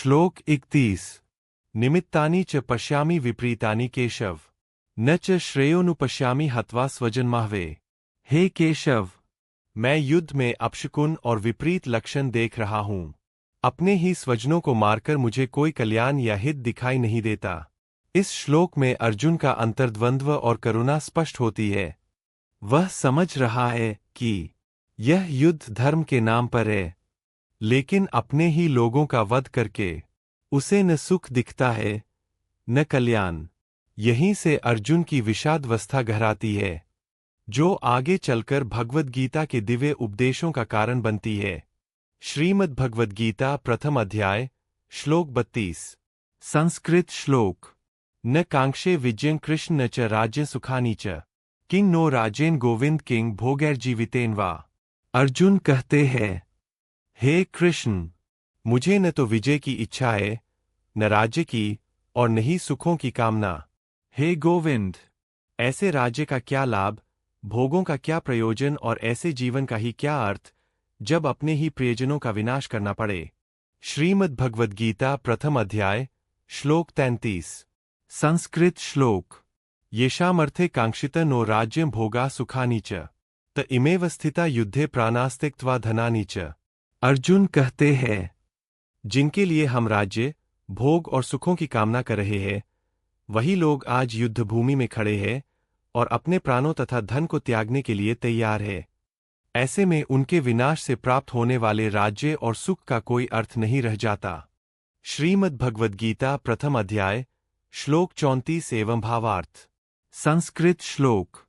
श्लोक 31। निमित्तानि च पश्यामि विपरीतानि केशव, न च श्रेयोनुपश्यामि हत्वा स्वजन्माहवे। हे केशव, मैं युद्ध में अपशकुन और विपरीत लक्षण देख रहा हूँ। अपने ही स्वजनों को मारकर मुझे कोई कल्याण या हित दिखाई नहीं देता। इस श्लोक में अर्जुन का अंतर्द्वंद्व और करुणा स्पष्ट होती है। वह समझ रहा है कि यह युद्ध धर्म के नाम पर है, लेकिन अपने ही लोगों का वध करके उसे न सुख दिखता है न कल्याण। यहीं से अर्जुन की विषादावस्था गहराती है, जो आगे चलकर भगवद गीता के दिव्य उपदेशों का कारण बनती है। श्रीमद् भगवद गीता प्रथम अध्याय श्लोक 32। संस्कृत श्लोक। न कांक्षे विजयं कृष्ण न च राज्य सुखानि च, किंग नो राजेन गोविंद किंग भोगैर्जीवितेन वा। अर्जुन कहते हैं, हे कृष्ण, मुझे न तो विजय की इच्छा है, न राज्य की, और न ही सुखों की कामना। हे गोविंद, ऐसे राज्य का क्या लाभ, भोगों का क्या प्रयोजन और ऐसे जीवन का ही क्या अर्थ, जब अपने ही प्रियजनों का विनाश करना पड़े। श्रीमद् भगवद गीता प्रथम अध्याय श्लोक 33। संस्कृत श्लोक। येषामर्थे कांक्षिता नो राज्यं भोगा सुखानि च, त इमेव स्थिता युद्धे प्राणास्त्यक्त्वा धनानि च। अर्जुन कहते हैं, जिनके लिए हम राज्य, भोग और सुखों की कामना कर रहे हैं, वही लोग आज युद्ध भूमि में खड़े हैं और अपने प्राणों तथा धन को त्यागने के लिए तैयार है। ऐसे में उनके विनाश से प्राप्त होने वाले राज्य और सुख का कोई अर्थ नहीं रह जाता। श्रीमद् भगवद गीता प्रथम अध्याय श्लोक 34 एवं भावार्थ। संस्कृत श्लोक।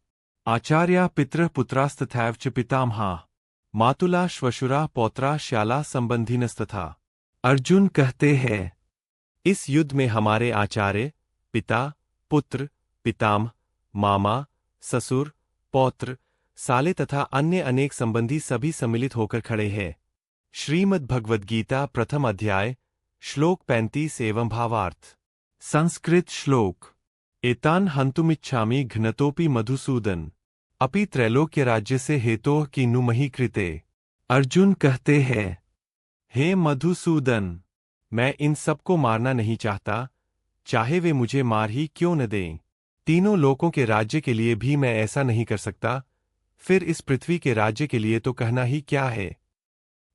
आचार्या पितरः पुत्रास्तथैव च पितामहा, मातुला श्वशुरा पौत्रा श्याला संबंधिनस्तथा। अर्जुन कहते हैं, इस युद्ध में हमारे आचार्य, पिता, पुत्र, पितामह, मामा, ससुर, पौत्र, साले तथा अन्य अनेक संबंधी सभी सम्मिलित होकर खड़े हैं। श्रीमद् भगवद गीता प्रथम अध्याय श्लोक 35 एवं भावार्थ। संस्कृत श्लोक। एतान हन्तुमिच्छामि घ्नतोपि मधुसूदन, अपि त्रैलोक्य राज्य से हेतोः किन्नु मही कृते। अर्जुन कहते हैं, हे मधुसूदन, मैं इन सबको मारना नहीं चाहता, चाहे वे मुझे मार ही क्यों न दें। तीनों लोकों के राज्य के लिए भी मैं ऐसा नहीं कर सकता, फिर इस पृथ्वी के राज्य के लिए तो कहना ही क्या है।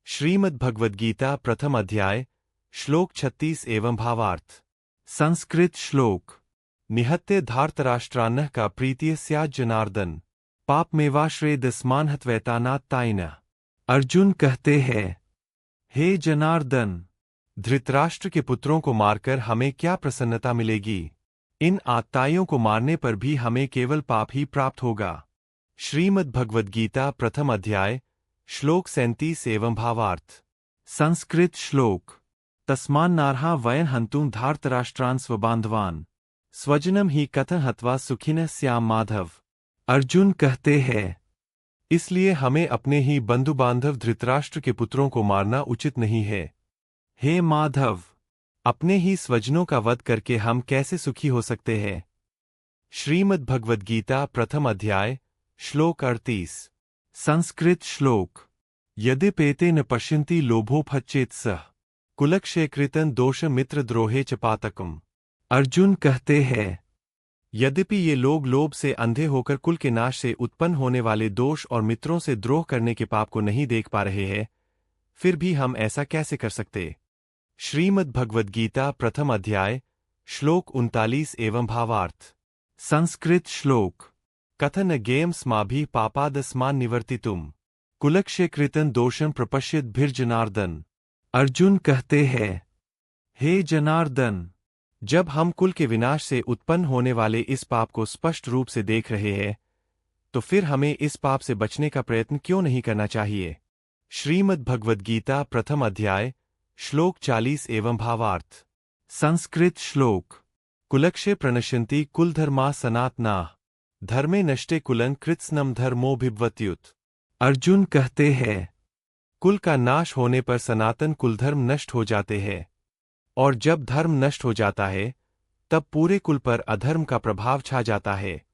श्रीमद् भगवद गीता प्रथम अध्याय श्लोक 36 एवं भावार्थ। संस्कृत श्लोक। निहत्य धार्तराष्ट्रान्नः का प्रीतिः स्यात् जनार्दन, पापमेवाश्रयेदस्मान् हत्वैतानात्तायिनः। अर्जुन कहते हैं, हे जनार्दन, धृतराष्ट्र के पुत्रों को मारकर हमें क्या प्रसन्नता मिलेगी। इन आत्ताइयों को मारने पर भी हमें केवल पाप ही प्राप्त होगा। श्रीमद् भगवद गीता प्रथम अध्याय श्लोक 37 एवं भावार्थ। संस्कृत श्लोक। तस्मान्नार्हा वयं हन्तुं धार्तराष्ट्रान् स्वबान्धवान्, स्वजनम ही कथं हत्वा सुखिनः स्याम माधव। अर्जुन कहते हैं, इसलिए हमें अपने ही बंधु बांधव धृतराष्ट्र के पुत्रों को मारना उचित नहीं है। हे माधव, अपने ही स्वजनों का वध करके हम कैसे सुखी हो सकते हैं। श्रीमद् भगवद गीता प्रथम अध्याय श्लोक 38। संस्कृत श्लोक। यद्यपेते न पश्यन्ति लोभोपहच्चेत सः, कुलक्षयकृतं दोष मित्रद्रोहे च पातकम्। अर्जुन कहते हैं, यद्यपि ये लोग लोभ से अंधे होकर कुल के नाश से उत्पन्न होने वाले दोष और मित्रों से द्रोह करने के पाप को नहीं देख पा रहे हैं, फिर भी हम ऐसा कैसे कर सकते। श्रीमद् भगवद गीता प्रथम अध्याय श्लोक 39 एवं भावार्थ। संस्कृत श्लोक। कथन ज्ञेयं स्माभिः पापादस्मान् निवर्तितुम्, कुलक्षयकृतं दोषं प्रपश्यद्भिर्जनार्दन। अर्जुन कहते हैं, हे जनार्दन, जब हम कुल के विनाश से उत्पन्न होने वाले इस पाप को स्पष्ट रूप से देख रहे हैं, तो फिर हमें इस पाप से बचने का प्रयत्न क्यों नहीं करना चाहिए। श्रीमद् भगवद गीता प्रथम अध्याय श्लोक 40 एवं भावार्थ। संस्कृत श्लोक। कुलक्षय प्रणश्यन्ति कुलधर्मा सनातनाः, धर्मे नष्टे कुलं कृत्स्नम धर्मोऽभिभवत्युत। अर्जुन कहते हैं, कुल का नाश होने पर सनातन कुलधर्म नष्ट हो जाते हैं, और जब धर्म नष्ट हो जाता है, तब पूरे कुल पर अधर्म का प्रभाव छा जाता है।